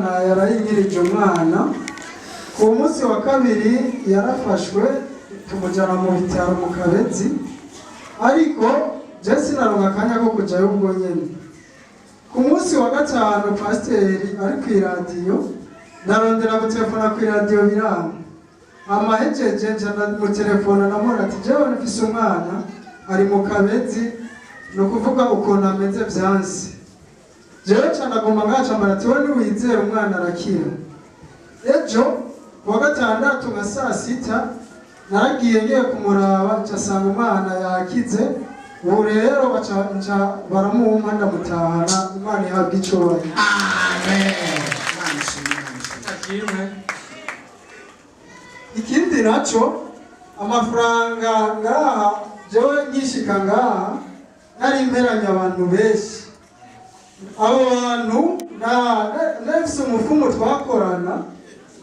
Imana yarayinyirije umwana. Ku munsi wa kabiri yarafashwe tumujyana mu bitaro mu Kabezi, ariko je sinaronka akanya ko kujyayo ubwo nyene. Ku munsi wa gatanu pasiteri ari ku iradiyo, narondera gutelefona ku iradiyo biranga. Amahejeje njana mu telefona namubona ati jewe nifise umwana ari mu Kabezi, no kuvuga ukuntu ameze vyansi. Jewe canagomba ngacambara ati we niwizera umwana arakira. Ejo kuwa gatandatu nka saa 6 naragiye ngiye kumuraba ncasanga umwana yakize. Ubu rero baca baramumpa ndamutahana. Imana ihabwe icyubahiro. Amen. Ikindi naco amafaranga ngaha jewe ngishika ngaha nari imperanya abantu benshi. Abo bantu nefise umufumo twakorana,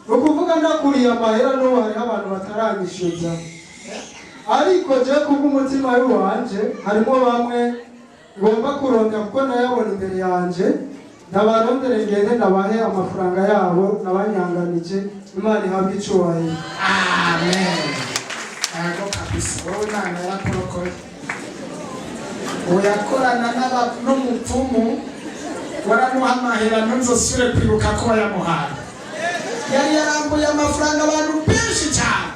ukuvuga ndakuriye amahera no hari abantu bataranyishyuza. Ariko je kubw'umutima wanje harimo bamwe ngomba kuronda kuko nayabona imbere yanje, ndabarondere ngende ndabahe amafaranga yabo nabanyanganije. Imana ihabwe icyubahiro. Amen. Ago kabisa. Wowe Imana yarakurokoye. Uyakorana n'umupfumu waramuhamahera ntuzosubire kwibuka ko wayamuhaye. Yari yarambuye amafaranga abantu benshi cyane.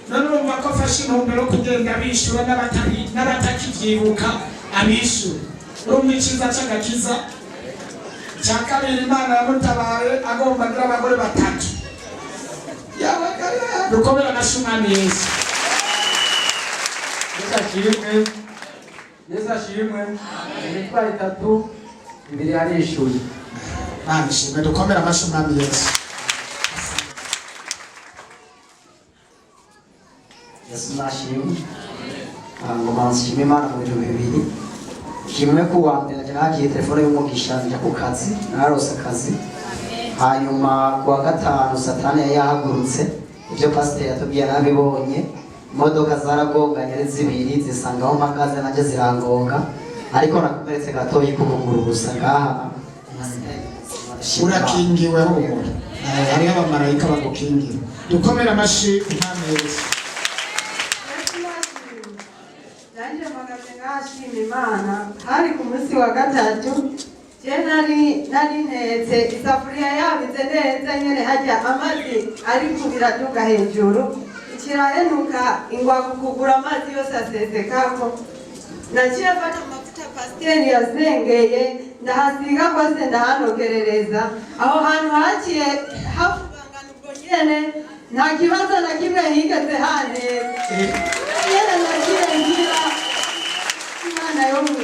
None urumva ko afashe intumbero kugenda abishyura n'abatakibyibuka abishyura. Urumva icyiza cy'agakiza. Cya kabiri Imana yamutabaye agomba kugira abagore 3. Dukomera agashumani Yesu. Yesu ashimwe. Imitwaro 3 imbere yarishuye. Mana ishimwe, dukomera agashumani Yesu. Yesu nashimwe. Ngoma nshimwe Imana mu bintu bibiri. Kimwe kuwa mbere nagiye telefone y'umugisha njya ku kazi, narose akazi. Hanyuma kuwa gatanu Satani yahagurutse, ibyo pasiteri yatubwiye nabibonye. Imodoka zaragonganye ari 2 zisangaho mpagaze naje zirangonga, ariko nakomeretse gatoyi kukuguru gusa ngaha. Urakingiwe humura. Hariho abamarayika bagukingira. Dukomera amashi Imana Yesu. Nanje magaze ngashima Imana. Hari ku munsi wa gatatu je nari netse isafuriya yabize neza nyene hajya amazi ari kubiraduga hejuru. Ikirahenuka ingwa kugura amazi yose asesekako. Naciye fata amavuta pasiteri yazengeye ndahasiga kwase ndahanogerereza. Aho hantu haciye hafubangana ubwo nyene nta kibazo na kimwe higeze haneza. Nyene naciye ngira Imana yo mu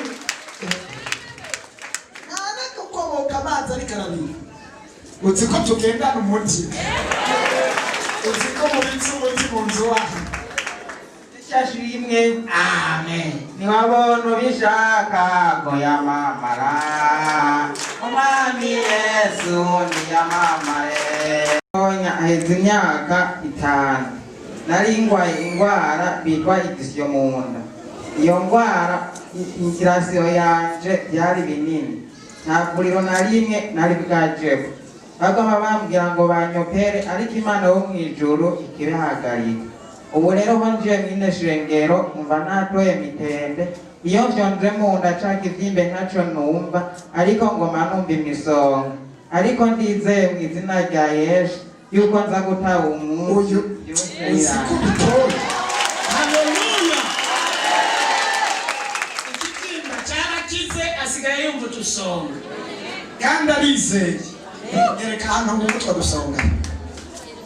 kukoboka amazi ari karabira. Uzi ko tugendana umuti. Uzi ko mubitse umuti mu nzu wawe. Ishashimwe. Amen. Niwabona ubishaka ko yamamara. Umwami Yesu niyamamare. Aheze imyaka 5. Nari ngwaye indwara bitwa igisiyo mu nda. Iyo ndwara intirasiyo yanje byari binini. Nta vuriro na rimwe nari bwajeko. Bagoma bambwira ngo banyopere, ariko Imana yo mu ijuru ikibihagarika. Ubu rero ho nje mwine shengero umva natoye mitende. Iyo vyonje mu nda caka ivyimbe ntaco numva, ariko ngoma numva imisonga. Ariko ndizeye mu izina rya Yesu yuko nza gutaha umunsi. Usikutoye. Haleluya. Ikitimba cyarakize asigaye yumva tusonga. Kandi arizeye. Yereka hano ngumutwa dusonga.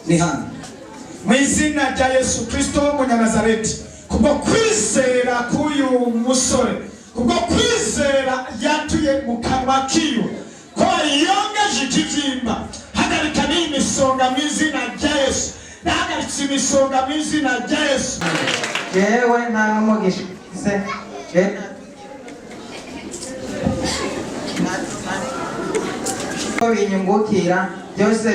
Ni hano. Mu izina rya Yesu Kristo w'Umunyanazareti, kubwo kwizera k'uyu musore, kubwo kwizera yatuye mu kanwa kiwe ko yongeje ikibyimba, hagarika n'imisonga mu izina rya Yesu. Hagaritse imisonga mu izina rya Yesu. Jewe nta mugisha se binyungukira byose